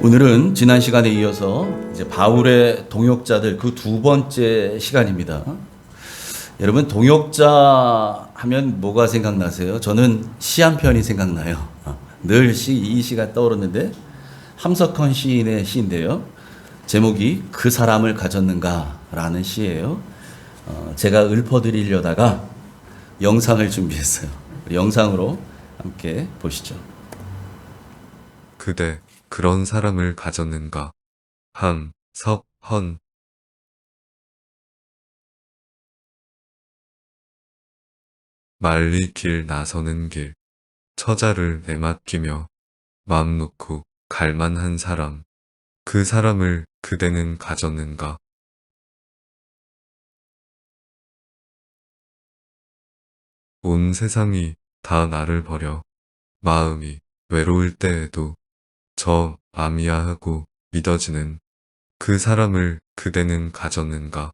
오늘은 지난 시간에 이어서 이제 바울의 동역자들 그 두 번째 시간입니다. 여러분 동역자 하면 뭐가 생각나세요? 저는 시 한 편이 생각나요. 늘 이 시가 떠오르는데 함석헌 시인의 시인데요. 제목이 그 사람을 가졌는가라는 시예요. 제가 읊어드리려다가 영상을 준비했어요. 영상으로 함께 보시죠. 그대 그런 사람을 가졌는가? 함석헌. 말리 길 나서는 길, 처자를 내맡기며 마음 놓고 갈만한 사람, 그 사람을 그대는 가졌는가? 온 세상이 다 나를 버려 마음이 외로울 때에도 저 맘이야 하고 믿어지는 그 사람을 그대는 가졌는가?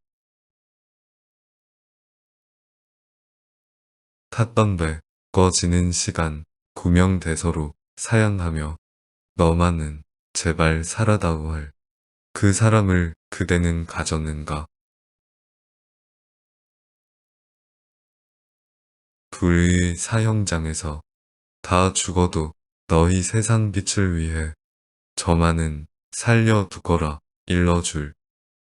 탔던 배 꺼지는 시간 구명대서로 사양하며 너만은 제발 살아다오 할 그 사람을 그대는 가졌는가? 불의 사형장에서 다 죽어도 너희 세상 빛을 위해 저만은 살려두거라 일러줄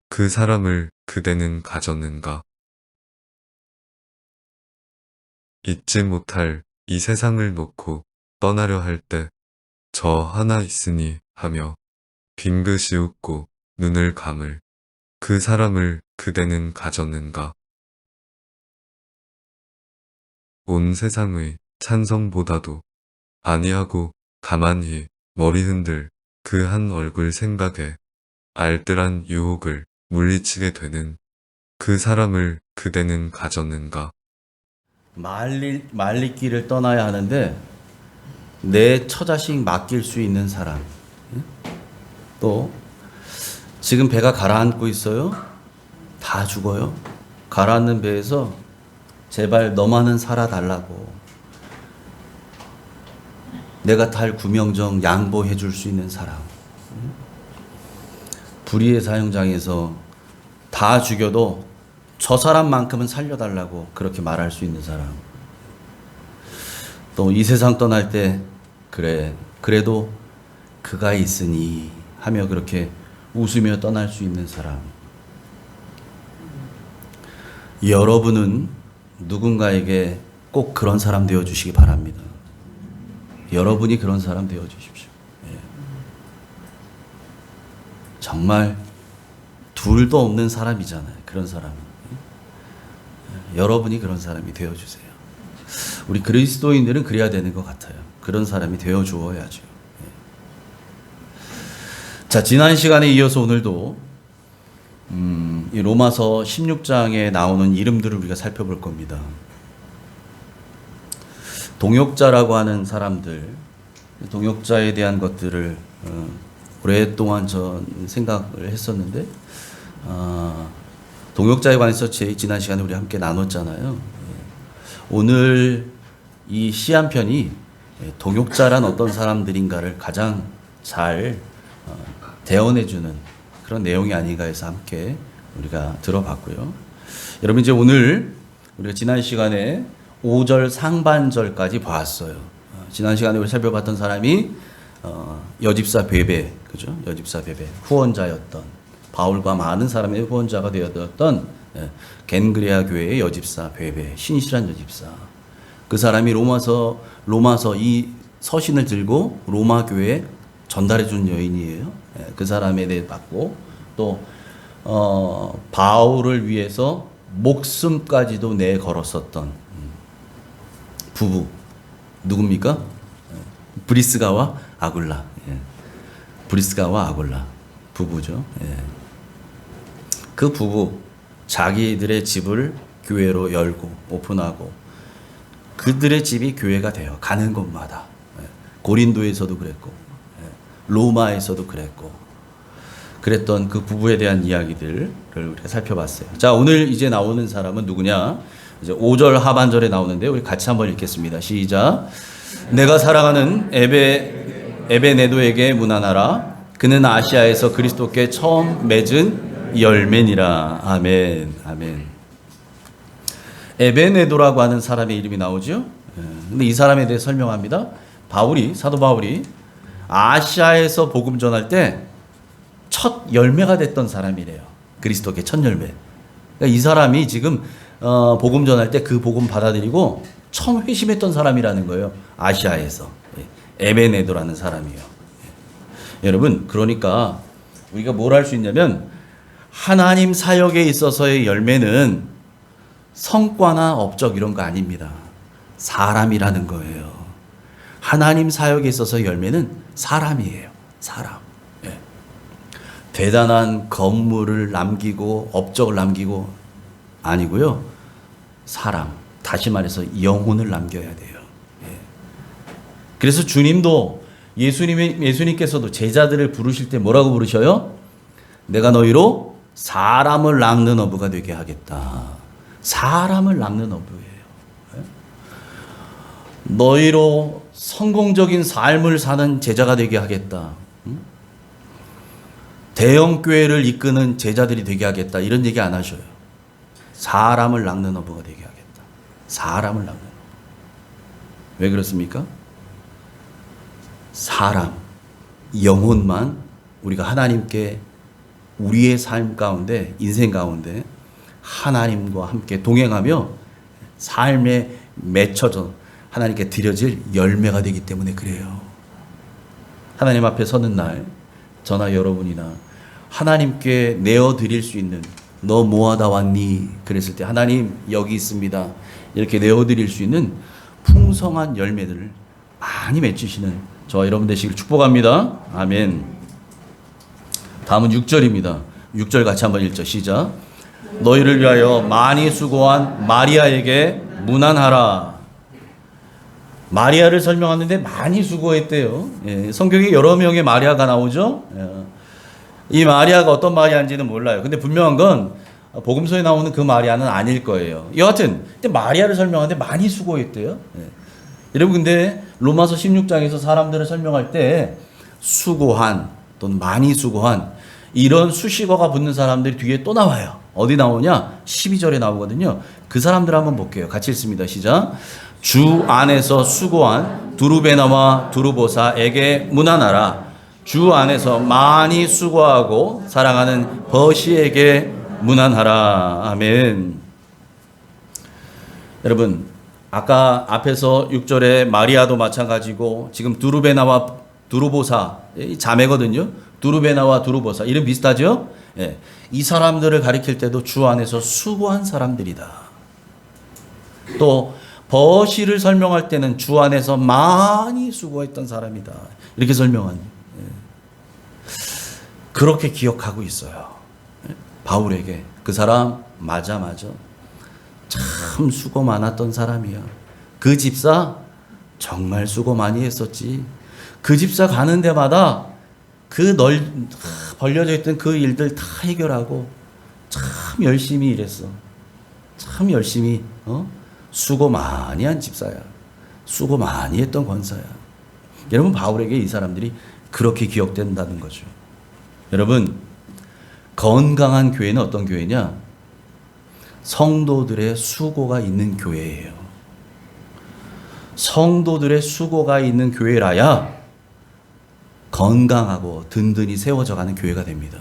그 사람을 그대는 가졌는가? 잊지 못할 이 세상을 놓고 떠나려 할 때 저 하나 있으니 하며 빙긋이 웃고 눈을 감을 그 사람을 그대는 가졌는가? 온 세상의 찬성보다도 아니하고 가만히 머리 흔들 그 한 얼굴 생각에 알뜰한 유혹을 물리치게 되는 그 사람을 그대는 가졌는가? 말리길을 떠나야 하는데 내 처자식 맡길 수 있는 사람, 또 지금 배가 가라앉고 있어요. 다 죽어요. 가라앉는 배에서 제발 너만은 살아달라고 내가 탈 구명정 양보해 줄 수 있는 사람, 불의의 사형장에서 다 죽여도 저 사람만큼은 살려달라고 그렇게 말할 수 있는 사람, 또 이 세상 떠날 때 그래도 그가 있으니 하며 그렇게 웃으며 떠날 수 있는 사람. 여러분은 누군가에게 꼭 그런 사람 되어주시기 바랍니다. 여러분이 그런 사람 되어주십시오. 예. 정말 둘도 없는 사람이잖아요. 그런 사람은. 예. 여러분이 그런 사람이 되어주세요. 우리 그리스도인들은 그래야 되는 것 같아요. 그런 사람이 되어주어야죠. 예. 자, 지난 시간에 이어서 오늘도 이 로마서 16장에 나오는 이름들을 우리가 살펴볼 겁니다. 동역자라고 하는 사람들, 동역자에 대한 것들을 오랫동안 전 생각을 했었는데, 동역자에 관해서 지난 시간에 우리 함께 나눴잖아요. 오늘 이 시 한 편이 동역자란 어떤 사람들인가를 가장 잘 대언해주는 그런 내용이 아닌가 해서 함께 우리가 들어봤고요. 여러분, 이제 오늘 우리가 지난 시간에 5절 상반절까지 봤어요. 지난 시간에 우리 살펴봤던 사람이 여집사 베베, 그죠? 여집사 베베, 후원자였던, 바울과 많은 사람의 후원자가 되었던 겐그레아 교회의 여집사 베베, 신실한 여집사. 그 사람이 로마서 이 서신을 들고 로마 교회에 전달해 준 여인이에요. 그 사람에 대해 봤고, 또 바울을 위해서 목숨까지도 내걸었었던 부부 누굽니까? 브리스가와 아굴라. 브리스가와 아굴라 부부죠. 그 부부 자기들의 집을 교회로 열고 오픈하고 그들의 집이 교회가 되어 가는 곳마다, 고린도에서도 그랬고 로마에서도 그랬고 그랬던 그 부부에 대한 이야기들을 우리가 살펴봤어요. 자, 오늘 이제 나오는 사람은 누구냐? 이제 5절 하반절에 나오는데 우리 같이 한번 읽겠습니다. 시작. 내가 사랑하는 에베네도에게 문안하라. 그는 아시아에서 그리스도께 처음 맺은 열매니라. 아멘. 아멘. 에베네도라고 하는 사람의 이름이 나오죠. 근데 이 사람에 대해 설명합니다. 사도 바울이 아시아에서 복음 전할 때 첫 열매가 됐던 사람이래요. 그리스도께 첫 열매. 그러니까 이 사람이 지금 복음 전할 때 그 복음 받아들이고 처음 회심했던 사람이라는 거예요. 아시아에서. 에베네도라는 사람이에요. 여러분, 그러니까 우리가 뭘 할 수 있냐면 하나님 사역에 있어서의 열매는 성과나 업적 이런 거 아닙니다. 사람이라는 거예요. 하나님 사역에 있어서 열매는 사람이에요. 사람. 예. 대단한 건물을 남기고 업적을 남기고 아니고요. 사람. 다시 말해서 영혼을 남겨야 돼요. 예. 그래서 주님도 예수님께서도 제자들을 부르실 때 뭐라고 부르셔요? 내가 너희로 사람을 낚는 어부가 되게 하겠다. 사람을 낚는 어부예요. 너희로 성공적인 삶을 사는 제자가 되게 하겠다. 대형 교회를 이끄는 제자들이 되게 하겠다. 이런 얘기 안 하셔요. 사람을 낚는 어부가 되게 하겠다. 사람을 낚는 어부. 왜 그렇습니까? 사람, 영혼만 우리가 하나님께 우리의 삶 가운데, 인생 가운데 하나님과 함께 동행하며 삶에 맺혀져 하나님께 드려질 열매가 되기 때문에 그래요. 하나님 앞에 서는 날 저나 여러분이나 하나님께 내어드릴 수 있는 너 뭐하다 왔니? 그랬을 때 하나님 여기 있습니다. 이렇게 내어드릴 수 있는 풍성한 열매들을 많이 맺히시는 저와 여러분 되시길 축복합니다. 아멘. 다음은 6절입니다. 6절 같이 한번 읽죠. 시작. 너희를 위하여 많이 수고한 마리아에게 문안하라. 마리아를 설명하는데 많이 수고했대요. 예, 성경에 여러 명의 마리아가 나오죠. 예. 이 마리아가 어떤 마리아인지는 몰라요. 근데 분명한 건 복음서에 나오는 그 마리아는 아닐 거예요. 여하튼 마리아를 설명하는데 많이 수고했대요. 예. 여러분 근데 로마서 16장에서 사람들을 설명할 때 수고한 또는 많이 수고한 이런 수식어가 붙는 사람들이 뒤에 또 나와요. 어디 나오냐? 12절에 나오거든요. 그 사람들 한번 볼게요. 같이 읽습니다. 시작. 주 안에서 수고한 두루베나와 두루보사에게 문안하라. 주 안에서 많이 수고하고 사랑하는 버시에게 문안하라. 아멘. 여러분 아까 앞에서 6절에 마리아도 마찬가지고 지금 두루베나와 두루보사 자매거든요. 두루베나와 두루보사 이름 비슷하죠? 예. 이 사람들을 가리킬 때도 주 안에서 수고한 사람들이다. 또 버시를 설명할 때는 주 안에서 많이 수고했던 사람이다. 이렇게 설명한. 예. 그렇게 기억하고 있어요. 예. 바울에게 그 사람 맞아. 참 수고 많았던 사람이야. 그 집사 정말 수고 많이 했었지. 그 집사 가는 데마다 벌려져 있던 그 일들 다 해결하고 참 열심히 일했어. 참 열심히 수고 많이 한 집사야. 수고 많이 했던 권사야. 여러분 바울에게 이 사람들이 그렇게 기억된다는 거죠. 여러분 건강한 교회는 어떤 교회냐? 성도들의 수고가 있는 교회예요. 성도들의 수고가 있는 교회라야 건강하고 든든히 세워져 가는 교회가 됩니다.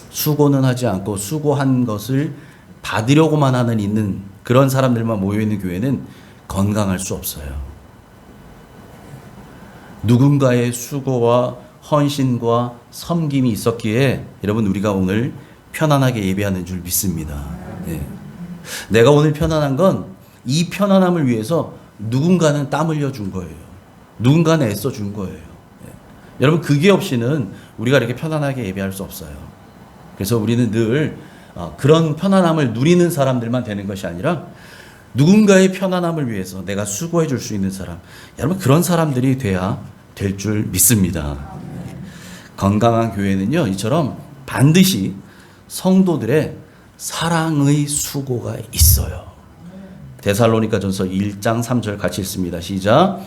수고는 하지 않고 수고한 것을 받으려고만 하는 있는 그런 사람들만 모여있는 교회는 건강할 수 없어요. 누군가의 수고와 헌신과 섬김이 있었기에 여러분 우리가 오늘 편안하게 예배하는 줄 믿습니다. 네. 내가 오늘 편안한 건 이 편안함을 위해서 누군가는 땀 흘려 준 거예요. 누군가는 애써 준 거예요. 네. 여러분 그게 없이는 우리가 이렇게 편안하게 예배할 수 없어요. 그래서 우리는 늘 그런 편안함을 누리는 사람들만 되는 것이 아니라 누군가의 편안함을 위해서 내가 수고해 줄 수 있는 사람, 여러분 그런 사람들이 돼야 될 줄 믿습니다. 건강한 교회는요 이처럼 반드시 성도들의 사랑의 수고가 있어요. 데살로니가전서 1장 3절 같이 읽습니다. 시작.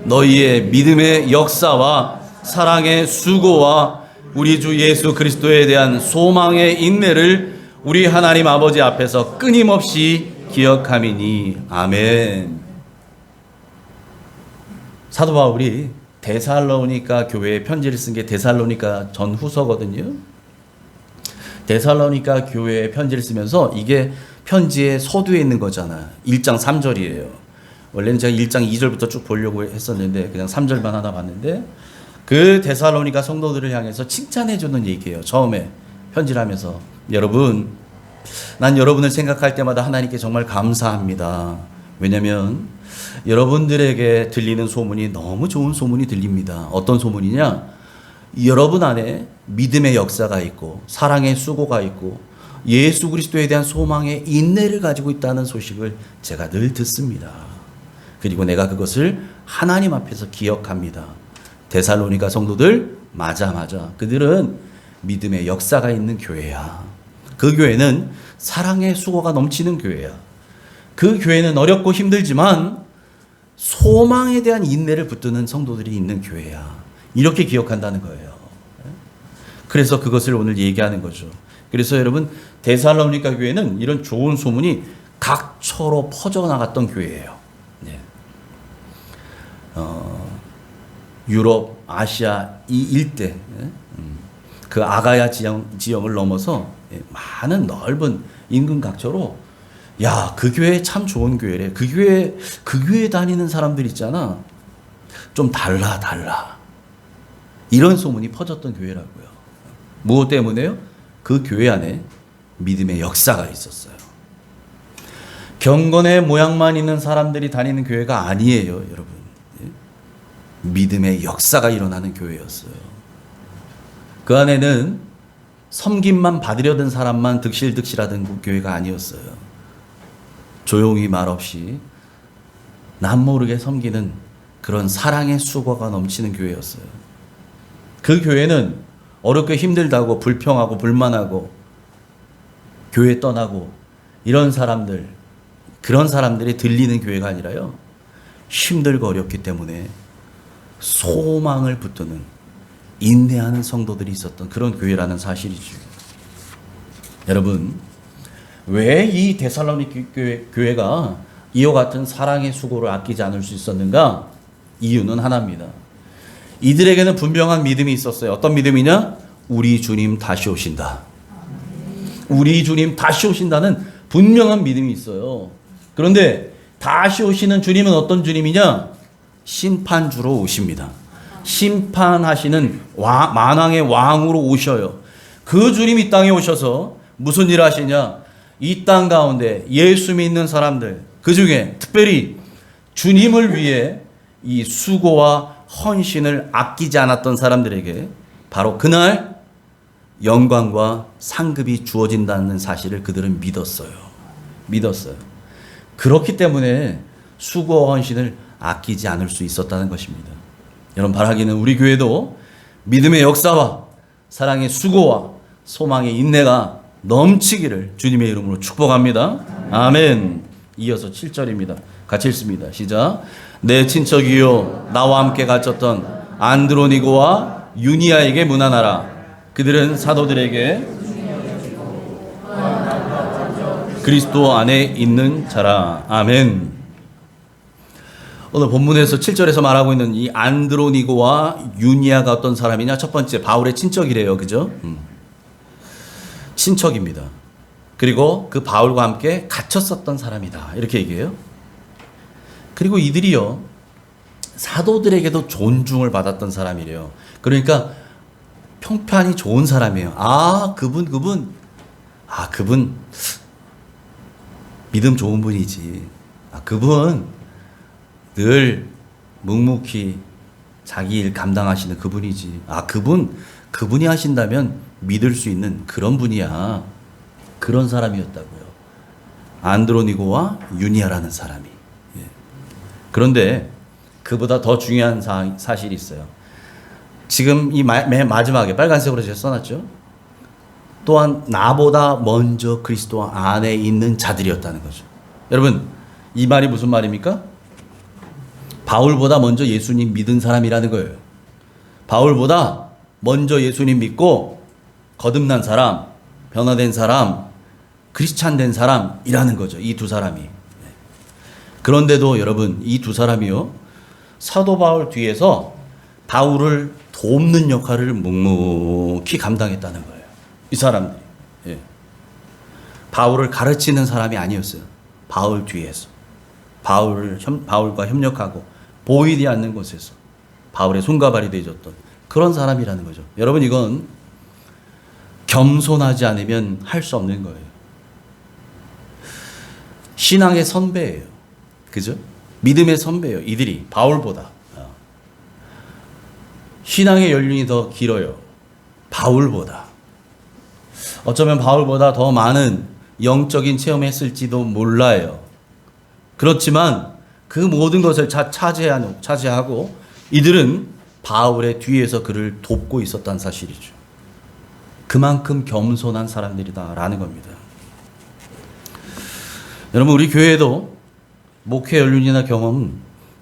너희의 믿음의 역사와 사랑의 수고와 우리 주 예수 그리스도에 대한 소망의 인내를 우리 하나님 아버지 앞에서 끊임없이 기억함이니. 아멘. 사도 바울이 데살로니가 교회에 편지를 쓴 게 데살로니가 전후서거든요. 데살로니가 교회에 편지를 쓰면서 이게 편지의 서두에 있는 거잖아. 1장 3절이에요. 원래는 제가 1장 2절부터 쭉 보려고 했었는데 그냥 3절만 하나 봤는데, 그 데살로니가 성도들을 향해서 칭찬해 주는 얘기예요. 처음에 편지를 하면서, 여러분, 난 여러분을 생각할 때마다 하나님께 정말 감사합니다. 왜냐면 여러분들에게 들리는 소문이 너무 좋은 소문이 들립니다. 어떤 소문이냐? 여러분 안에 믿음의 역사가 있고 사랑의 수고가 있고 예수 그리스도에 대한 소망의 인내를 가지고 있다는 소식을 제가 늘 듣습니다. 그리고 내가 그것을 하나님 앞에서 기억합니다. 데살로니가 성도들, 맞아. 그들은 믿음의 역사가 있는 교회야. 그 교회는 사랑의 수고가 넘치는 교회야. 그 교회는 어렵고 힘들지만 소망에 대한 인내를 붙드는 성도들이 있는 교회야. 이렇게 기억한다는 거예요. 그래서 그것을 오늘 얘기하는 거죠. 그래서 여러분, 데살로니가 교회는 이런 좋은 소문이 각처로 퍼져나갔던 교회예요. 네. 유럽, 아시아 이 일대, 그 아가야 지형을 넘어서 많은 넓은 인근 각처로, 야, 그 교회 참 좋은 교회래. 그 교회 다니는 사람들 있잖아. 좀 달라. 이런 소문이 퍼졌던 교회라고요. 무엇 때문에요? 그 교회 안에 믿음의 역사가 있었어요. 경건의 모양만 있는 사람들이 다니는 교회가 아니에요, 여러분. 믿음의 역사가 일어나는 교회였어요. 그 안에는 섬김만 받으려던 사람만 득실득실하던 교회가 아니었어요. 조용히 말없이 남모르게 섬기는 그런 사랑의 수고가 넘치는 교회였어요. 그 교회는 어렵고 힘들다고 불평하고 불만하고 교회 떠나고 이런 사람들, 그런 사람들이 들리는 교회가 아니라요, 힘들고 어렵기 때문에 소망을 붙드는, 인내하는 성도들이 있었던 그런 교회라는 사실이죠. 여러분, 왜 이 데살로니가 교회가 이와 같은 사랑의 수고를 아끼지 않을 수 있었는가? 이유는 하나입니다. 이들에게는 분명한 믿음이 있었어요. 어떤 믿음이냐? 우리 주님 다시 오신다. 우리 주님 다시 오신다는 분명한 믿음이 있어요. 그런데 다시 오시는 주님은 어떤 주님이냐? 심판주로 오십니다. 심판하시는 만왕의 왕으로 오셔요. 그 주님이 이 땅에 오셔서 무슨 일을 하시냐? 이 땅 가운데 예수 믿는 사람들, 그 중에 특별히 주님을 위해 이 수고와 헌신을 아끼지 않았던 사람들에게 바로 그날 영광과 상급이 주어진다는 사실을 그들은 믿었어요. 그렇기 때문에 수고와 헌신을 아끼지 않을 수 있었다는 것입니다. 여러분, 바라기는 우리 교회도 믿음의 역사와 사랑의 수고와 소망의 인내가 넘치기를 주님의 이름으로 축복합니다. 아멘. 이어서 7절입니다. 같이 읽습니다. 시작. 내 친척이요 나와 함께 갇혔던 안드로니고와 유니아에게 문안하라. 그들은 사도들에게 그리스도 안에 있는 자라. 아멘. 오늘 본문에서 7절에서 말하고 있는 이 안드로니고와 유니아가 어떤 사람이냐? 첫 번째, 바울의 친척이래요. 그죠? 친척입니다. 그리고 그 바울과 함께 갇혔었던 사람이다. 이렇게 얘기해요. 그리고 이들이요, 사도들에게도 존중을 받았던 사람이래요. 그러니까 평판이 좋은 사람이에요. 그분 믿음 좋은 분이지. 그분 늘 묵묵히 자기 일 감당하시는 그분이지. 그분이 하신다면 믿을 수 있는 그런 분이야. 그런 사람이었다고요. 안드로니고와 유니아라는 사람이. 예. 그런데 그보다 더 중요한 사실이 있어요. 지금 이 맨 마지막에 빨간색으로 제가 써놨죠. 또한 나보다 먼저 그리스도 안에 있는 자들이었다는 거죠. 여러분, 이 말이 무슨 말입니까? 바울보다 먼저 예수님 믿은 사람이라는 거예요. 바울보다 먼저 예수님 믿고 거듭난 사람, 변화된 사람, 크리스찬 된 사람이라는 거죠. 이 두 사람이. 그런데도 여러분, 이 두 사람이요, 사도 바울 뒤에서 바울을 돕는 역할을 묵묵히 감당했다는 거예요. 이 사람들이. 예. 바울을 가르치는 사람이 아니었어요. 바울 뒤에서. 바울과 협력하고 보이지 않는 곳에서 바울의 손과 발이 되어줬던 그런 사람이라는 거죠. 여러분, 이건 겸손하지 않으면 할 수 없는 거예요. 신앙의 선배예요. 그죠? 믿음의 선배예요. 이들이 바울보다. 신앙의 연륜이 더 길어요. 바울보다. 어쩌면 바울보다 더 많은 영적인 체험을 했을지도 몰라요. 그렇지만 그 모든 것을 차지하고 이들은 바울의 뒤에서 그를 돕고 있었다는 사실이죠. 그만큼 겸손한 사람들이다라는 겁니다. 여러분, 우리 교회에도 목회 연륜이나 경험은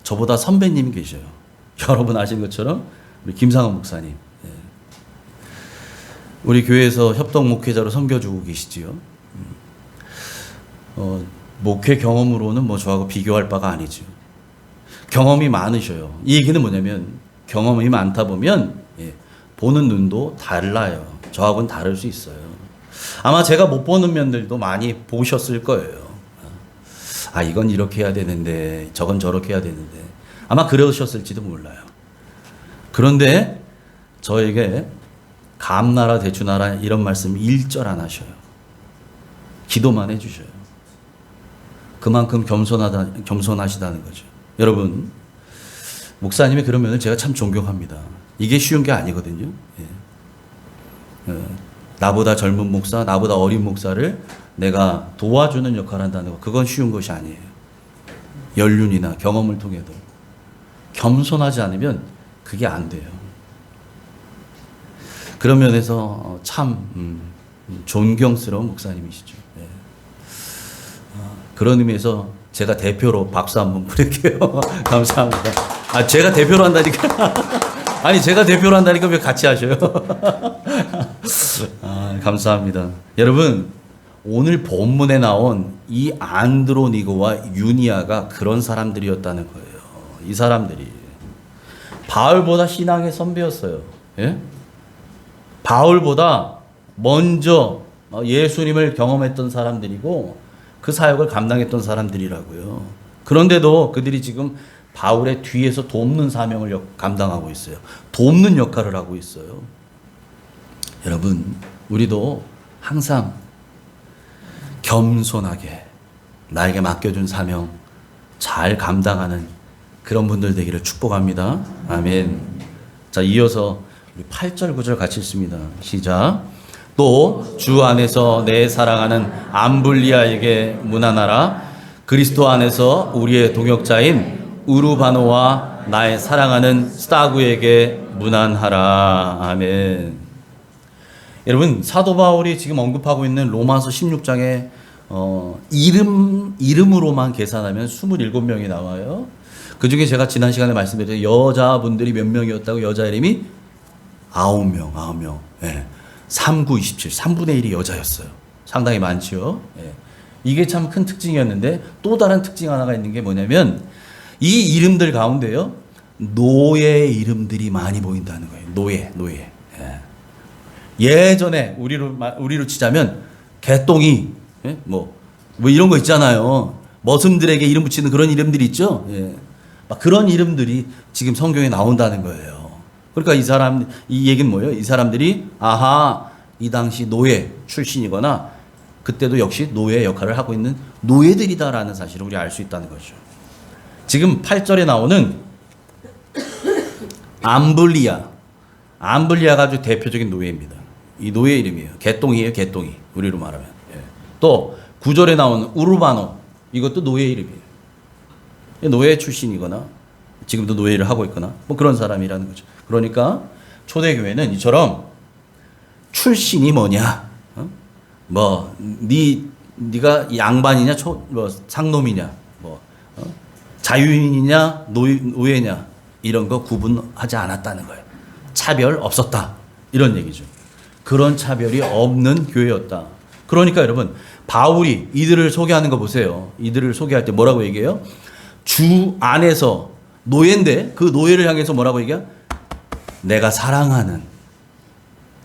저보다 선배님이 계셔요. 여러분 아시는 것처럼 우리 김상원 목사님. 우리 교회에서 협동 목회자로 섬겨주고 계시지요. 목회 경험으로는 뭐 저하고 비교할 바가 아니죠. 경험이 많으셔요. 이 얘기는 뭐냐면 경험이 많다 보면 보는 눈도 달라요. 저하고는 다를 수 있어요. 아마 제가 못 보는 면들도 많이 보셨을 거예요. 아, 이건 이렇게 해야 되는데 저건 저렇게 해야 되는데 아마 그러셨을지도 몰라요. 그런데 저에게 감나라 대추나라 이런 말씀 1절 안 하셔요. 기도만 해주셔요. 그만큼 겸손하시다는 거죠. 여러분, 목사님의 그런 면을 제가 참 존경합니다. 이게 쉬운 게 아니거든요. 나보다 젊은 목사, 나보다 어린 목사를 내가 도와주는 역할을 한다는 거, 그건 쉬운 것이 아니에요. 연륜이나 경험을 통해도 겸손하지 않으면 그게 안 돼요. 그런 면에서 참 존경스러운 목사님이시죠. 그런 의미에서 제가 대표로 박수 한번 부를게요. 감사합니다. 아, 제가 대표로 한다니까. 아니, 제가 대표로 한다니까 왜 같이 하셔요? 아, 감사합니다. 여러분, 오늘 본문에 나온 이 안드로니고와 유니아가 그런 사람들이었다는 거예요. 이 사람들이 바울보다 신앙의 선배였어요. 예? 바울보다 먼저 예수님을 경험했던 사람들이고 그 사역을 감당했던 사람들이라고요. 그런데도 그들이 지금 바울의 뒤에서 돕는 사명을 감당하고 있어요. 돕는 역할을 하고 있어요. 여러분, 우리도 항상 겸손하게 나에게 맡겨준 사명 잘 감당하는 그런 분들 되기를 축복합니다. 아멘. 자, 이어서 우리 8절 9절 같이 읽습니다. 시작. 또 주 안에서 내 사랑하는 암블리아에게 문안하라. 그리스도 안에서 우리의 동역자인 우르바노와 나의 사랑하는 스타구에게 문안하라. 아멘. 여러분, 사도 바울이 지금 언급하고 있는 로마서 16장에 이름으로만 계산하면 27명이 나와요. 그 중에 제가 지난 시간에 말씀드렸죠. 여자분들이 몇 명이었다고? 여자 이름이 9명. 예. 3, 9, 27. 3분의 1이 여자였어요. 상당히 많죠. 예. 이게 참 큰 특징이었는데 또 다른 특징 하나가 있는 게 뭐냐면 이 이름들 가운데요. 노예의 이름들이 많이 보인다는 거예요. 노예. 예. 예전에 우리로 치자면 개똥이, 예? 뭐 이런 거 있잖아요. 머슴들에게 이름 붙이는 그런 이름들이 있죠. 예. 막 그런 이름들이 지금 성경에 나온다는 거예요. 그러니까 이 얘기는 뭐예요? 이 사람들이 이 당시 노예 출신이거나 그때도 역시 노예 역할을 하고 있는 노예들이다라는 사실을 우리 알 수 있다는 거죠. 지금 8절에 나오는 암블리아가 아주 대표적인 노예입니다. 이 노예 이름이에요. 개똥이에요. 우리로 말하면. 예. 또 9절에 나오는 우르바노, 이것도 노예 이름이에요. 노예 출신이거나 지금도 노예를 하고 있거나 뭐 그런 사람이라는 거죠. 그러니까 초대교회는 이처럼 출신이 뭐냐, 네가 양반이냐, 상놈이냐, 자유인이냐, 노예냐 이런 거 구분하지 않았다는 거예요. 차별 없었다. 이런 얘기죠. 그런 차별이 없는 교회였다. 그러니까 여러분, 바울이 이들을 소개하는 거 보세요. 이들을 소개할 때 뭐라고 얘기해요? 주 안에서 노예인데 그 노예를 향해서 뭐라고 얘기해요? 내가 사랑하는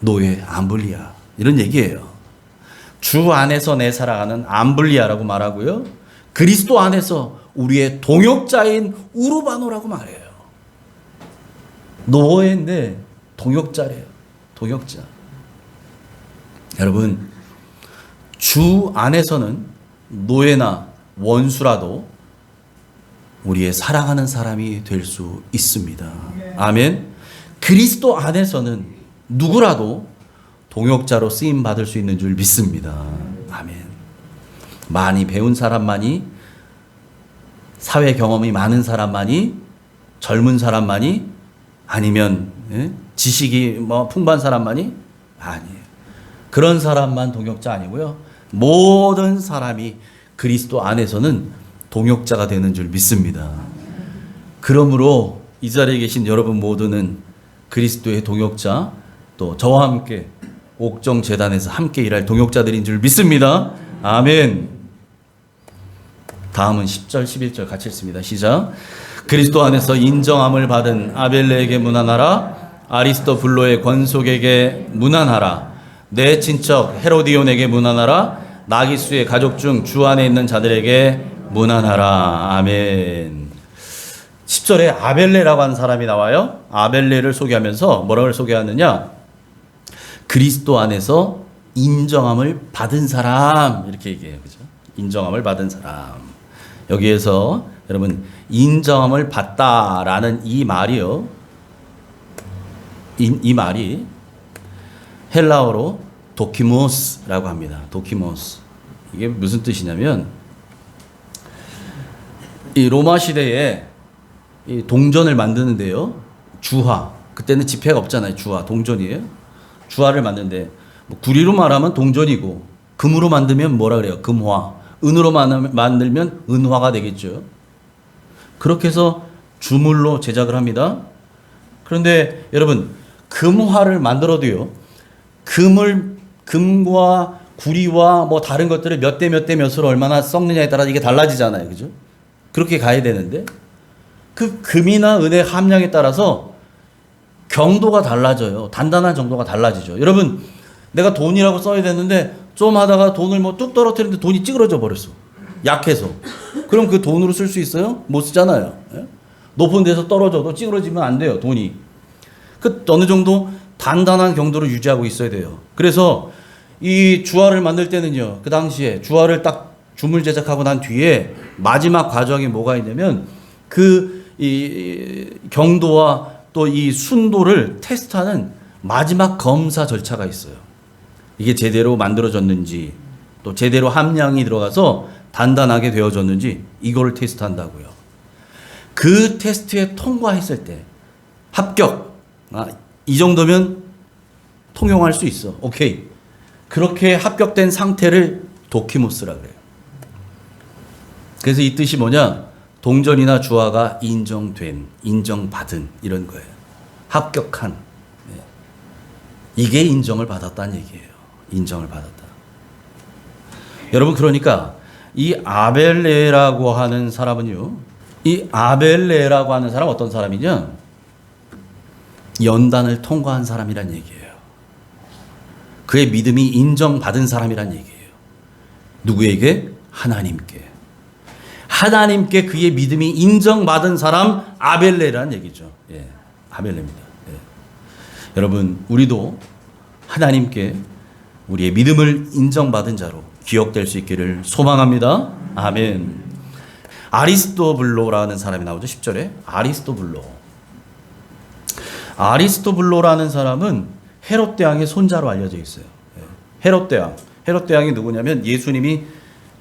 노예 암블리아. 이런 얘기예요. 주 안에서 내 사랑하는 암블리아라고 말하고요. 그리스도 안에서 우리의 동역자인 우르바노라고 말해요. 노예인데 동역자래요. 동역자. 여러분, 주 안에서는 노예나 원수라도 우리의 사랑하는 사람이 될 수 있습니다. 아멘. 그리스도 안에서는 누구라도 동역자로 쓰임 받을 수 있는 줄 믿습니다. 아멘. 많이 배운 사람만이, 사회 경험이 많은 사람만이, 젊은 사람만이, 아니면 지식이 풍부한 사람만이 아니에요. 그런 사람만 동역자 아니고요. 모든 사람이 그리스도 안에서는 동역자가 되는 줄 믿습니다. 그러므로 이 자리에 계신 여러분 모두는 그리스도의 동역자, 또 저와 함께 옥정재단에서 함께 일할 동역자들인 줄 믿습니다. 아멘. 다음은 10절, 11절 같이 읽습니다. 시작. 그리스도 안에서 인정함을 받은 아벨레에게 문안하라. 아리스토블로의 권속에게 문안하라. 내 친척 헤로디온에게 문안하라. 나기수의 가족 중 주 안에 있는 자들에게 문안하라. 아멘. 10절에 아벨레라고 하는 사람이 나와요. 아벨레를 소개하면서 뭐라고 소개하느냐? 그리스도 안에서 인정함을 받은 사람, 이렇게 얘기해요. 그죠? 인정함을 받은 사람. 여기에서 여러분, 인정함을 받다라는 이 말이요. 이 말이 헬라어로 도키모스라고 합니다. 도키모스. 이게 무슨 뜻이냐면, 이 로마 시대에 이 동전을 만드는데요. 주화. 그때는 지폐가 없잖아요. 주화. 동전이에요. 주화를 만드는데, 구리로 말하면 동전이고, 금으로 만들면 뭐라 그래요? 금화. 은으로 만들면 은화가 되겠죠. 그렇게 해서 주물로 제작을 합니다. 그런데 여러분, 금화를 만들어도요, 금과 구리와 다른 것들을 몇 대 몇으로 얼마나 섞느냐에 따라 이게 달라지잖아요. 그죠? 그렇게 가야 되는데, 그 금이나 은의 함량에 따라서 경도가 달라져요. 단단한 정도가 달라지죠. 여러분, 내가 돈이라고 써야 되는데 좀 하다가 돈을 뚝 떨어뜨리는데 돈이 찌그러져 버렸어. 약해서. 그럼 그 돈으로 쓸 수 있어요? 못 쓰잖아요. 예? 높은 데서 떨어져도 찌그러지면 안 돼요. 돈이. 어느 정도 단단한 경도를 유지하고 있어야 돼요. 그래서 이 주화를 만들 때는요, 그 당시에 주화를 딱 주물 제작하고 난 뒤에 마지막 과정이 뭐가 있냐면, 이 경도와 또 이 순도를 테스트하는 마지막 검사 절차가 있어요. 이게 제대로 만들어졌는지, 또 제대로 함량이 들어가서 단단하게 되어졌는지, 이거를 테스트한다고요. 그 테스트에 통과했을 때 합격. 이 정도면 통용할 수 있어. 오케이. 그렇게 합격된 상태를 도키모스라 그래요. 그래서 이 뜻이 뭐냐? 동전이나 주화가 인정된, 인정받은, 이런 거예요. 합격한. 이게 인정을 받았다는 얘기예요. 인정을 받았다. 여러분, 그러니까 이 아벨레라고 하는 사람은요, 이 아벨레라고 하는 사람 어떤 사람이냐? 연단을 통과한 사람이란 얘기예요. 그의 믿음이 인정받은 사람이란 얘기예요. 누구에게? 하나님께. 하나님께 그의 믿음이 인정받은 사람, 아벨레라는 얘기죠. 예, 아벨레입니다. 예. 여러분, 우리도 하나님께 우리의 믿음을 인정받은 자로 기억될 수 있기를 소망합니다. 아멘. 아리스토블로라는 사람이 나오죠. 10절에 아리스토블로. 아리스토블로라는 사람은 헤롯 대왕의 손자로 알려져 있어요. 헤롯 대왕. 헤롯 대왕이 누구냐면 예수님이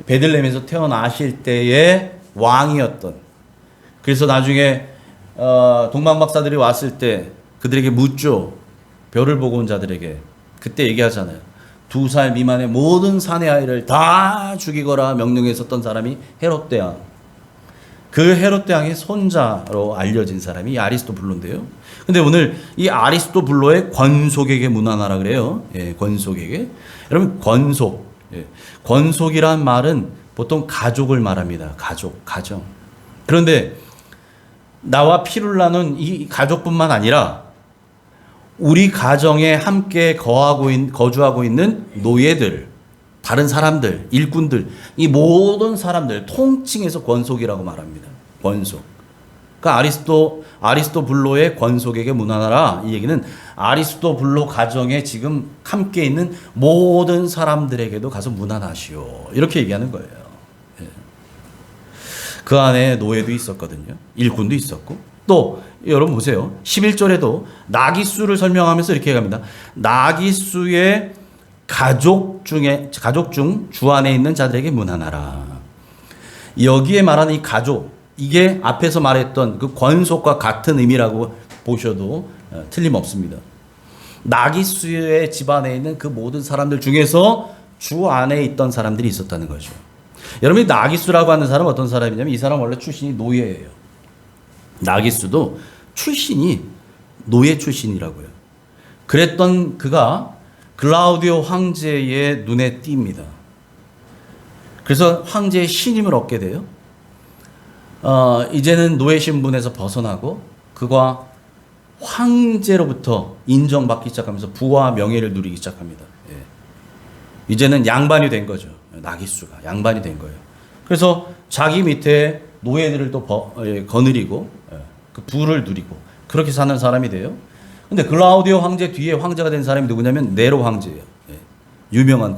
베들레헴에서 태어나실 때의 왕이었던. 그래서 나중에 동방박사들이 왔을 때 그들에게 묻죠. 별을 보고 온 자들에게. 그때 얘기하잖아요. 2살 미만의 모든 사내 아이를 다 죽이거라 명령했었던 사람이 헤롯 대왕. 그 헤롯 왕의 손자로 알려진 사람이 이 아리스토블로인데요. 근데 오늘 이 아리스토블로의 권속에게 문안하라 그래요. 예, 권속에게. 여러분 권속. 예, 권속이란 말은 보통 가족을 말합니다. 가족, 가정. 그런데 나와 피를 나눈 이 가족뿐만 아니라 우리 가정에 함께 거주하고 있는 노예들, 다른 사람들, 일꾼들, 이 모든 사람들 통칭해서 권속이라고 말합니다. 권속. 그러니까 아리스토블로의 권속에게 문안하라. 이 얘기는 아리스토블로 가정에 지금 함께 있는 모든 사람들에게도 가서 문안하시오. 이렇게 얘기하는 거예요. 예. 그 안에 노예도 있었거든요. 일꾼도 있었고. 또 여러분 보세요. 11절에도 나기수를 설명하면서 이렇게 얘기합니다. 나기수의 가족 중 주 안에 있는 자들에게 문안하라. 여기에 말하는 이 가족, 이게 앞에서 말했던 그 권속과 같은 의미라고 보셔도 틀림없습니다. 나기수의 집안에 있는 그 모든 사람들 중에서 주 안에 있던 사람들이 있었다는 거죠. 여러분이 나기수라고 하는 사람은 어떤 사람이냐면 이 사람 원래 출신이 노예예요. 나기수도 출신이 노예 출신이라고요. 그랬던 그가 글라우디오 황제의 눈에 띕니다. 그래서 황제의 신임을 얻게 돼요. 이제는 노예 신분에서 벗어나고 그가 황제로부터 인정받기 시작하면서 부와 명예를 누리기 시작합니다. 예. 이제는 양반이 된 거죠. 나기수가 양반이 된 거예요. 그래서 자기 밑에 노예들을 또 거느리고 그 부를 누리고 그렇게 사는 사람이 돼요. 근데 글라우디오 황제 뒤에 황제가 된 사람이 누구냐면 네로 황제예요. 예. 유명한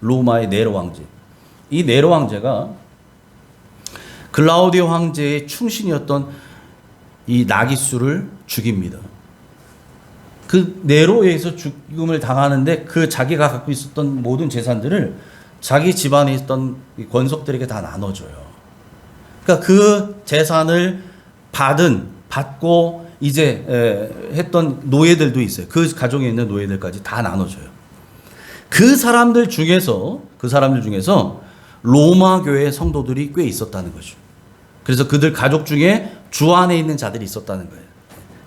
로마의 네로 황제. 이 네로 황제가 글라우디오 황제의 충신이었던 이 나기수를 죽입니다. 그 네로에 의해서 죽음을 당하는데 그 자기가 갖고 있었던 모든 재산들을 자기 집안에 있던 권속들에게 다 나눠줘요. 그러니까 그 재산을 받고 이제 했던 노예들도 있어요. 그 가정에 있는 노예들까지 다 나눠줘요. 그 사람들 중에서 로마 교회 성도들이 꽤 있었다는 거죠. 그래서 그들 가족 중에 주 안에 있는 자들이 있었다는 거예요.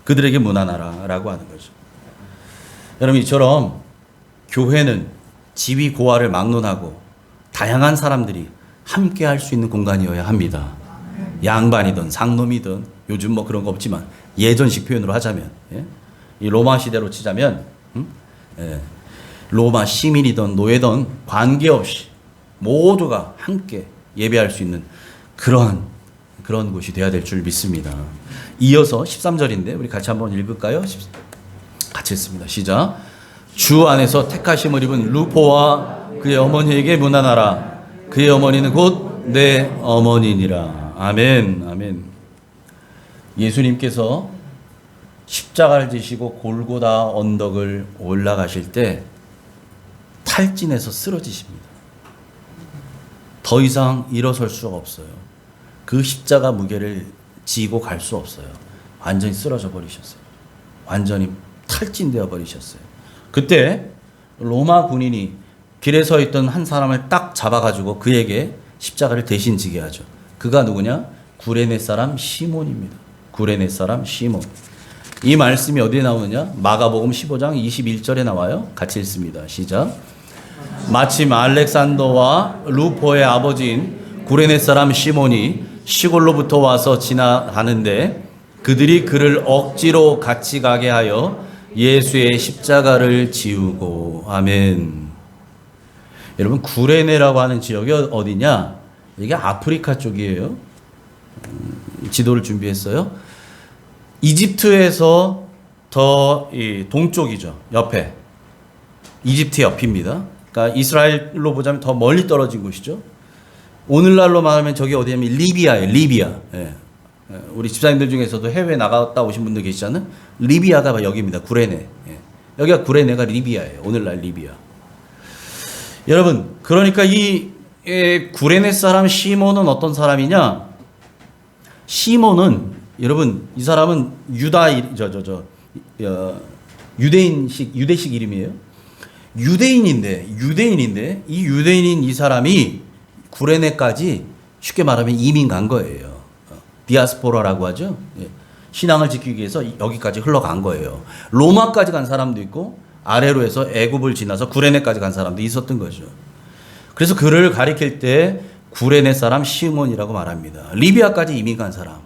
그들에게 문안하라라고 하는 거죠. 여러분 이처럼 교회는 지위 고하를 막론하고 다양한 사람들이 함께 할 수 있는 공간이어야 합니다. 양반이든 상놈이든 요즘 뭐 그런 거 없지만 예전식 표현으로 하자면 이 로마 시대로 치자면 로마 시민이든 노예든 관계없이 모두가 함께 예배할 수 있는 그런 곳이 되어야 될 줄 믿습니다. 이어서 13절인데 우리 같이 한번 읽을까요? 같이 읽습니다. 시작. 주 안에서 택하심을 입은 루포와 그의 어머니에게 문안하라. 그의 어머니는 곧 내 어머니니라. 아멘. 아멘. 예수님께서 십자가를 지시고 골고다 언덕을 올라가실 때 탈진해서 쓰러지십니다. 더 이상 일어설 수가 없어요. 그 십자가 무게를 지고 갈 수 없어요. 완전히 쓰러져 버리셨어요. 완전히 탈진되어 버리셨어요. 그때 로마 군인이 길에 서 있던 한 사람을 딱 잡아가지고 그에게 십자가를 대신 지게 하죠. 그가 누구냐? 구레네 사람 시몬입니다. 구레네 사람 시몬. 이 말씀이 어디에 나오느냐? 마가복음 15장 21절에 나와요. 같이 읽습니다. 시작. 마침 알렉산더와 루포의 아버지인 구레네 사람 시몬이 시골로부터 와서 지나가는데 그들이 그를 억지로 같이 가게 하여 예수의 십자가를 지우고. 아멘. 여러분 구레네라고 하는 지역이 어디냐? 이게 아프리카 쪽이에요. 지도를 준비했어요. 이집트에서 더 동쪽이죠. 옆에. 이집트 옆입니다. 그러니까 이스라엘로 보자면 더 멀리 떨어진 곳이죠. 오늘날로 말하면 저기 어디냐면 리비아예요. 리비아. 예. 우리 집사님들 중에서도 해외 나갔다 오신 분들 계시잖아요. 리비아가 여기입니다. 구레네. 예. 여기가 구레네가 리비아예요. 오늘날 리비아. 여러분, 그러니까 이 구레네 사람 시몬은 어떤 사람이냐? 시몬은 여러분 이 사람은 유대식 이름이에요. 유대인인데 이 유대인인 이 사람이 구레네까지 쉽게 말하면 이민 간 거예요. 디아스포라라고 하죠. 예. 신앙을 지키기 위해서 여기까지 흘러간 거예요. 로마까지 간 사람도 있고 아래로 해서 애굽을 지나서 구레네까지 간 사람도 있었던 거죠. 그래서 그를 가리킬 때 구레네 사람 시몬이라고 말합니다. 리비아까지 이민 간 사람.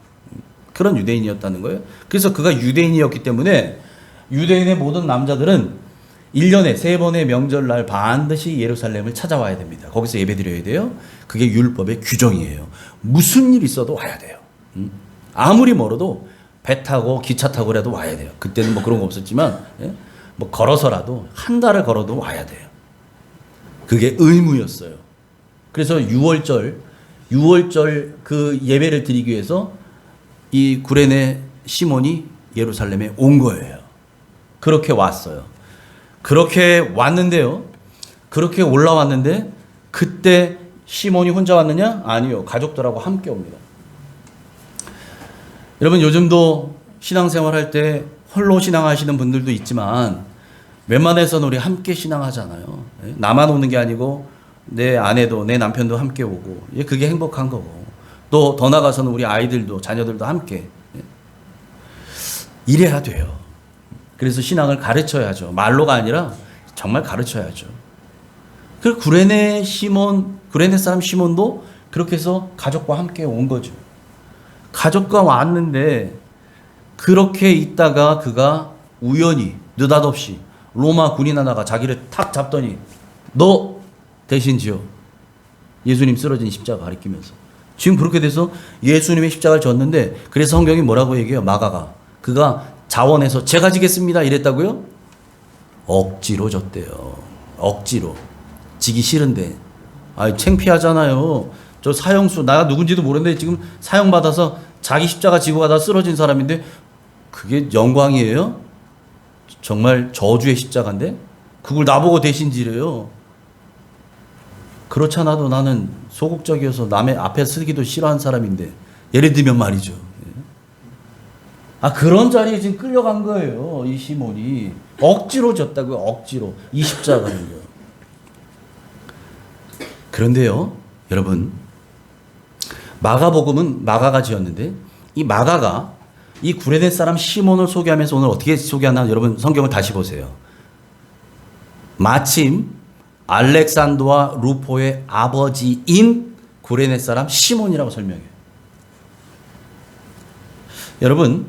그런 유대인이었다는 거예요. 그래서 그가 유대인이었기 때문에 유대인의 모든 남자들은 1년에 3번의 명절날 반드시 예루살렘을 찾아와야 됩니다. 거기서 예배드려야 돼요. 그게 율법의 규정이에요. 무슨 일 있어도 와야 돼요. 아무리 멀어도 배 타고 기차 타고라도 와야 돼요. 그때는 뭐 그런 거 없었지만 뭐 걸어서라도 한 달을 걸어도 와야 돼요. 그게 의무였어요. 그래서 6월절 그 예배를 드리기 위해서 이 구레네 시몬이 예루살렘에 온 거예요. 그렇게 왔어요. 그렇게 왔는데요. 그렇게 올라왔는데 그때 시몬이 혼자 왔느냐? 아니요. 가족들하고 함께 옵니다. 여러분 요즘도 신앙생활 할 때 홀로 신앙하시는 분들도 있지만 웬만해서는 우리 함께 신앙하잖아요. 나만 오는 게 아니고 내 아내도 내 남편도 함께 오고 그게 행복한 거고 또 더 나가서는 우리 아이들도 자녀들도 함께 이래야 돼요. 그래서 신앙을 가르쳐야죠. 말로가 아니라 정말 가르쳐야죠. 그 구레네 사람 시몬도 그렇게 해서 가족과 함께 온 거죠. 가족과 왔는데 그렇게 있다가 그가 우연히 느닷없이 로마 군인 하나가 자기를 탁 잡더니 너 대신 지어. 예수님 쓰러진 십자가 가리키면서. 지금 그렇게 돼서 예수님의 십자가를 졌는데 그래서 성경이 뭐라고 얘기해요? 마가가. 그가 자원해서 제가 지겠습니다 이랬다고요? 억지로 졌대요. 억지로. 지기 싫은데. 아이 창피하잖아요. 저 사형수 나 누군지도 모르는데 지금 사형받아서 자기 십자가 지고 가다 쓰러진 사람인데 그게 영광이에요? 정말 저주의 십자가인데 그걸 나보고 대신 지래요. 그렇잖아도 나는 소극적이어서 남의 앞에 쓰기도 싫어하는 사람인데 예를 들면 말이죠. 그런 자리에 지금 끌려간 거예요. 이 시몬이 억지로 졌다고요. 억지로 이 십자가는요. 그런데요, 여러분 마가복음은 마가가 지었는데 이 마가가 이 구레네 사람 시몬을 소개하면서 오늘 어떻게 소개하나 여러분 성경을 다시 보세요. 마침 알렉산더와 루포의 아버지인 구레네 사람 시몬이라고 설명해요. 여러분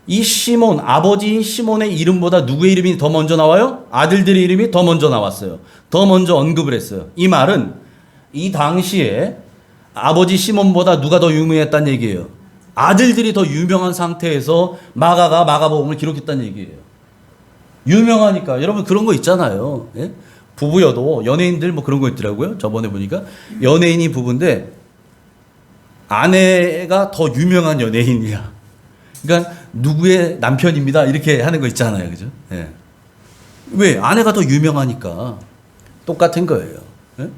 이 시몬 아버지인 시몬의 이름보다 누구의 이름이 더 먼저 나와요? 아들들의 이름이 더 먼저 나왔어요. 더 먼저 언급을 했어요. 이 말은 이 당시에 아버지 시몬보다 누가 더 유명했다는 얘기예요. 아들들이 더 유명한 상태에서 마가가 마가복음을 기록했다는 얘기예요. 유명하니까. 여러분 그런 거 있잖아요. 예? 부부여도 연예인들 뭐 그런 거 있더라고요. 저번에 보니까 연예인이 부부인데 아내가 더 유명한 연예인이야. 그러니까 누구의 남편입니다 이렇게 하는 거 있잖아요. 그죠? 예. 왜? 아내가 더 유명하니까. 똑같은 거예요. 예?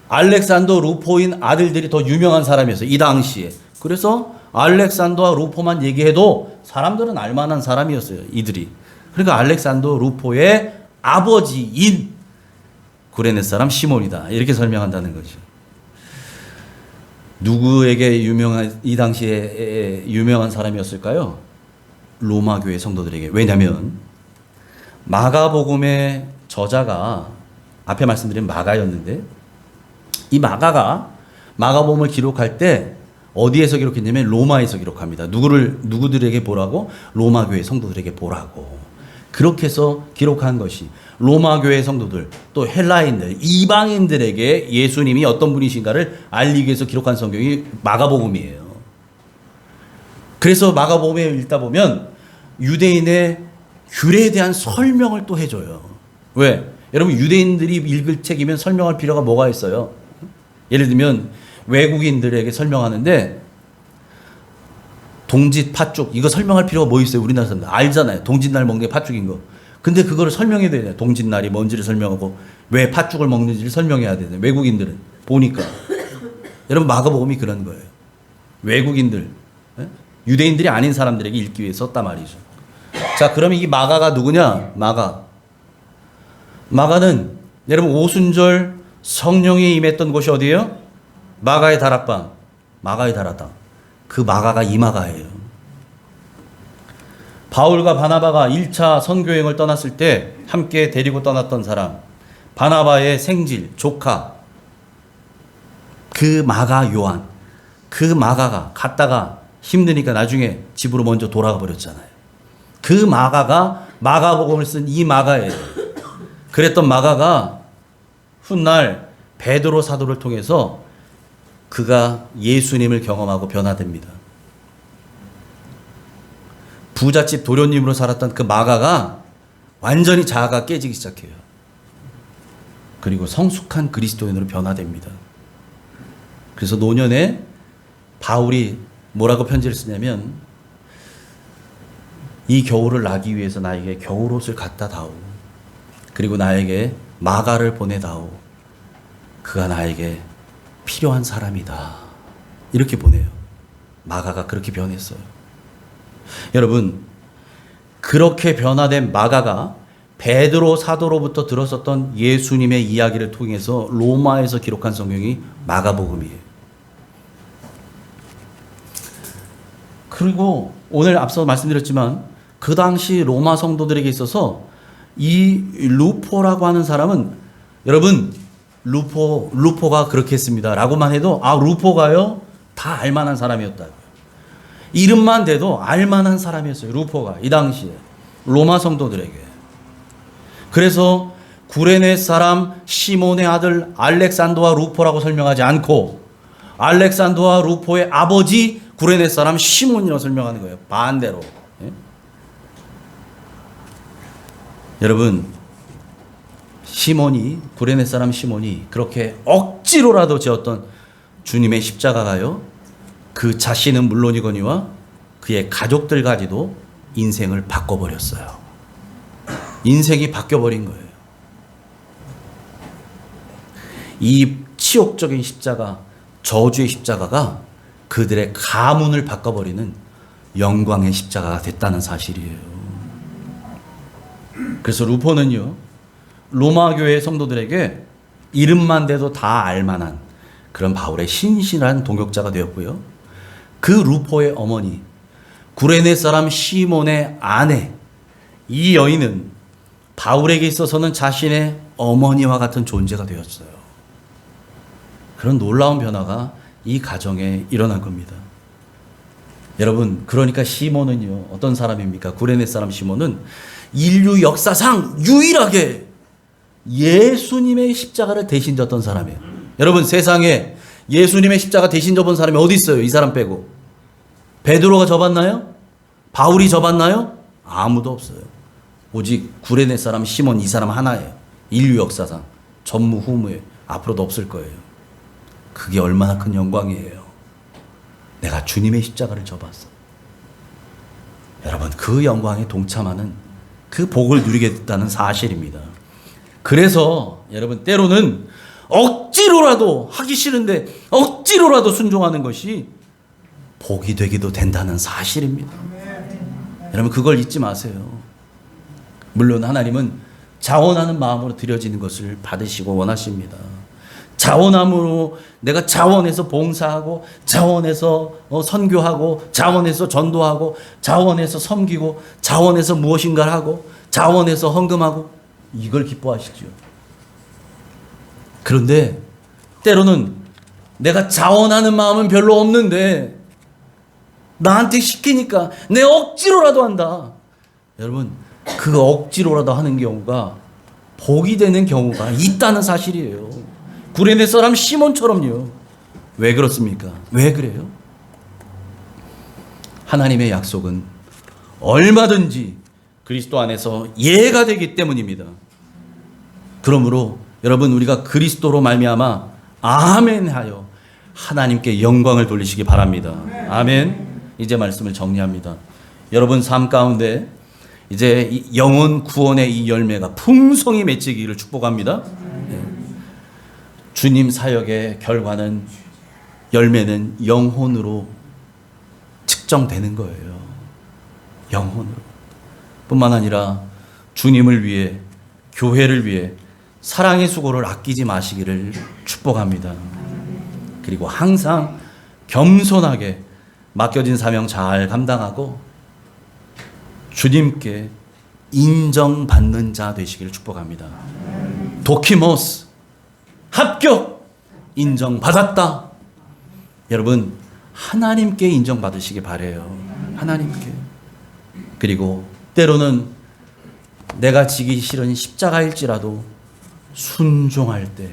알렉산더 루포인 아들들이 더 유명한 사람이었어요. 이 당시에. 그래서 알렉산더와 루포만 얘기해도 사람들은 알만한 사람이었어요. 이들이. 그러니까 알렉산더 루포의 아버지인 구레네 사람 시몬이다. 이렇게 설명한다는 거죠. 누구에게 유명한 이 당시에 유명한 사람이었을까요? 로마 교회 성도들에게. 왜냐하면 마가복음의 저자가 앞에 말씀드린 마가였는데 이 마가가 마가복음을 기록할 때 어디에서 기록했냐면 로마에서 기록합니다. 누구들에게 보라고? 로마 교회 성도들에게 보라고. 그렇게 해서 기록한 것이 로마 교회 성도들 또 헬라인들 이방인들에게 예수님이 어떤 분이신가를 알리기 위해서 기록한 성경이 마가복음이에요. 그래서 마가복음에 읽다 보면 유대인의 규례에 대한 설명을 또 해줘요. 왜? 여러분 유대인들이 읽을 책이면 설명할 필요가 뭐가 있어요? 예를 들면 외국인들에게 설명하는데 동짓 팥죽 이거 설명할 필요가 뭐 있어요? 우리나라 사람들 알잖아요. 동짓날 먹는 게 팥죽인 거. 근데 그거를 설명해야 되잖아요. 동짓날이 뭔지를 설명하고 왜 팥죽을 먹는지를 설명해야 되잖아요. 외국인들은 보니까. 여러분 마가복음이 그런 거예요. 외국인들 유대인들이 아닌 사람들에게 읽기 위해 썼단 말이죠. 자 그러면 이 마가가 누구냐? 마가는 여러분 오순절 성령이 임했던 곳이 어디예요? 마가의 다락방. 마가의 다락방. 그 마가가 이 마가예요. 바울과 바나바가 1차 선교행을 떠났을 때 함께 데리고 떠났던 사람, 바나바의 생질, 조카, 그 마가 요한, 그 마가가 갔다가 힘드니까 나중에 집으로 먼저 돌아가 버렸잖아요. 그 마가가 마가복음을 쓴 이 마가예요. 그랬던 마가가 훗날 베드로 사도를 통해서 그가 예수님을 경험하고 변화됩니다. 부잣집 도련님으로 살았던 그 마가가 완전히 자아가 깨지기 시작해요. 그리고 성숙한 그리스도인으로 변화됩니다. 그래서 노년에 바울이 뭐라고 편지를 쓰냐면, 이 겨울을 나기 위해서 나에게 겨울옷을 갖다 다오. 그리고 나에게 마가를 보내다오. 그가 나에게 필요한 사람이다. 이렇게 보내요. 마가가 그렇게 변했어요. 여러분, 그렇게 변화된 마가가 베드로 사도로부터 들었었던 예수님의 이야기를 통해서 로마에서 기록한 성경이 마가복음이에요. 그리고 오늘 앞서 말씀드렸지만 그 당시 로마 성도들에게 있어서 이 루포라고 하는 사람은, 여러분, 루포가 그렇게 했습니다 라고만 해도 루포가요? 다 알만한 사람이었다고요. 이름만 대도 알만한 사람이었어요. 루포가 이 당시에 로마 성도들에게. 그래서 구레네 사람 시몬의 아들 알렉산더와 루포라고 설명하지 않고 알렉산더와 루포의 아버지 구레네 사람 시몬이라고 설명하는 거예요. 반대로. 예? 여러분, 구레네 사람 시몬이 그렇게 억지로라도 지었던 주님의 십자가가요, 그 자신은 물론이거니와 그의 가족들까지도 인생을 바꿔버렸어요. 인생이 바뀌어버린 거예요. 이 치욕적인 십자가, 저주의 십자가가 그들의 가문을 바꿔버리는 영광의 십자가가 됐다는 사실이에요. 그래서 루포는요, 로마 교회 성도들에게 이름만 대도 다 알만한 그런 바울의 신실한 동역자가 되었고요. 그 루포의 어머니, 구레네 사람 시몬의 아내, 이 여인은 바울에게 있어서는 자신의 어머니와 같은 존재가 되었어요. 그런 놀라운 변화가 이 가정에 일어난 겁니다. 여러분, 그러니까 시몬은요, 어떤 사람입니까? 구레네 사람 시몬은 인류 역사상 유일하게 예수님의 십자가를 대신 졌던 사람이에요. 여러분, 세상에 예수님의 십자가 대신 져본 사람이 어디 있어요? 이 사람 빼고. 베드로가 져봤나요? 바울이 져봤나요? 아무도 없어요. 오직 구레네 사람 시몬, 이 사람 하나예요. 인류 역사상 전무후무에 앞으로도 없을 거예요. 그게 얼마나 큰 영광이에요. 내가 주님의 십자가를 져봤어. 여러분, 그 영광에 동참하는, 그 복을 누리게 됐다는 사실입니다. 그래서 여러분, 때로는 억지로라도 하기 싫은데 억지로라도 순종하는 것이 복이 되기도 된다는 사실입니다. 여러분, 그걸 잊지 마세요. 물론 하나님은 자원하는 마음으로 드려지는 것을 받으시고 원하십니다. 자원함으로, 내가 자원해서 봉사하고, 자원해서 선교하고, 자원해서 전도하고, 자원해서 섬기고, 자원해서 무엇인가를 하고, 자원해서 헌금하고, 이걸 기뻐하시죠. 그런데 때로는 내가 자원하는 마음은 별로 없는데 나한테 시키니까 내 억지로라도 한다. 여러분, 그 억지로라도 하는 경우가 복이 되는 경우가 있다는 사실이에요. 구레네 사람 시몬처럼요. 왜 그렇습니까? 왜 그래요? 하나님의 약속은 얼마든지 그리스도 안에서 예가 되기 때문입니다. 그러므로 여러분, 우리가 그리스도로 말미암아 아멘하여 하나님께 영광을 돌리시기 바랍니다. 아멘. 이제 말씀을 정리합니다. 여러분 삶 가운데 이제 영혼 구원의 이 열매가 풍성히 맺히기를 축복합니다. 주님 사역의 결과는, 열매는 영혼으로 측정되는 거예요. 영혼으로. 뿐만 아니라 주님을 위해, 교회를 위해 사랑의 수고를 아끼지 마시기를 축복합니다. 그리고 항상 겸손하게 맡겨진 사명 잘 감당하고 주님께 인정받는 자 되시기를 축복합니다. 도키모스 합격 인정받았다. 여러분 하나님께 인정받으시기 바래요. 하나님께. 그리고 때로는 내가 지기 싫은 십자가일지라도 순종할 때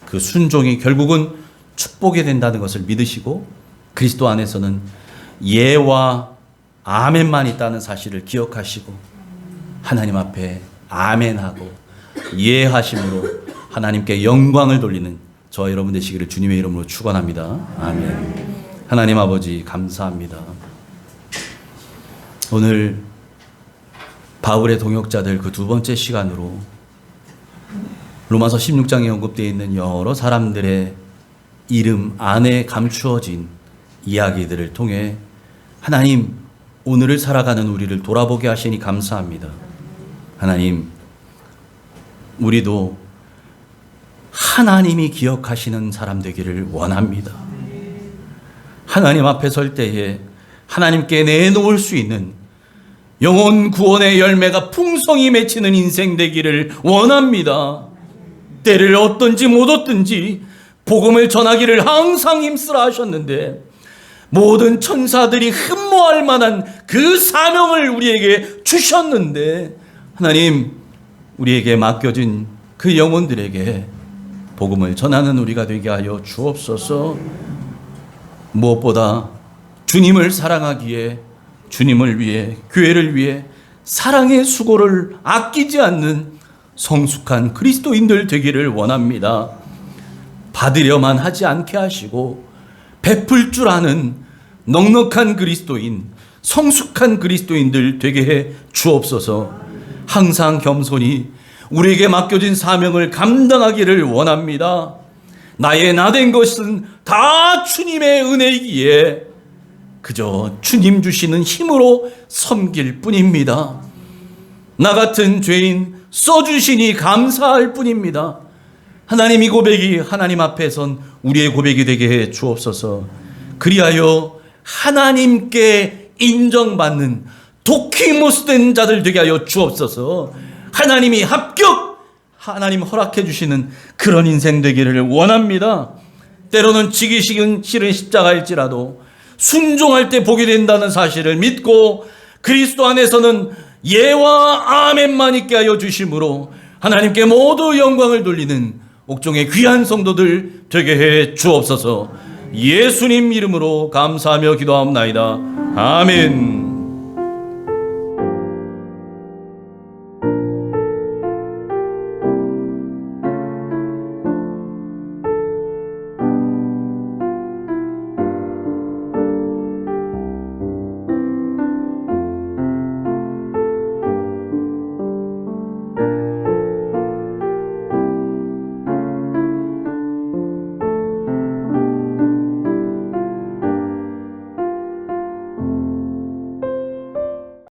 그 순종이 결국은 축복이 된다는 것을 믿으시고 그리스도 안에서는 예와 아멘만 있다는 사실을 기억하시고 하나님 앞에 아멘하고 예하심으로 하나님께 영광을 돌리는 저와 여러분 되시기를 주님의 이름으로 축원합니다. 아멘. 하나님 아버지 감사합니다. 오늘 바울의 동역자들 그 두 번째 시간으로 로마서 16장에 언급되어 있는 여러 사람들의 이름 안에 감추어진 이야기들을 통해 하나님 오늘을 살아가는 우리를 돌아보게 하시니 감사합니다. 하나님 우리도 하나님이 기억하시는 사람 되기를 원합니다. 하나님 앞에 설 때에 하나님께 내놓을 수 있는 영혼 구원의 열매가 풍성히 맺히는 인생 되기를 원합니다. 때를 얻든지 못 얻든지 복음을 전하기를 항상 힘쓰라 하셨는데 모든 천사들이 흠모할 만한 그 사명을 우리에게 주셨는데 하나님 우리에게 맡겨진 그 영혼들에게 복음을 전하는 우리가 되게 하여 주옵소서. 무엇보다 주님을 사랑하기에 주님을 위해 교회를 위해 사랑의 수고를 아끼지 않는 성숙한 그리스도인들 되기를 원합니다. 받으려만 하지 않게 하시고 베풀 줄 아는 넉넉한 그리스도인, 성숙한 그리스도인들 되게 해 주옵소서. 항상 겸손히 우리에게 맡겨진 사명을 감당하기를 원합니다. 나의 나된 것은 다 주님의 은혜이기에 그저 주님 주시는 힘으로 섬길 뿐입니다. 나 같은 죄인 써주시니 감사할 뿐입니다. 하나님 이 고백이 하나님 앞에선 우리의 고백이 되게 해 주옵소서. 그리하여 하나님께 인정받는 도키모스 된 자들 되게 하여 주옵소서. 하나님이 합격! 하나님 허락해 주시는 그런 인생 되기를 원합니다. 때로는 지기 싫은 십자가일지라도 순종할 때 보게 된다는 사실을 믿고 그리스도 안에서는 예와 아멘만 있게 하여 주심으로 하나님께 모두 영광을 돌리는 옥종의 귀한 성도들 되게 해 주옵소서. 예수님 이름으로 감사하며 기도하옵나이다. 아멘.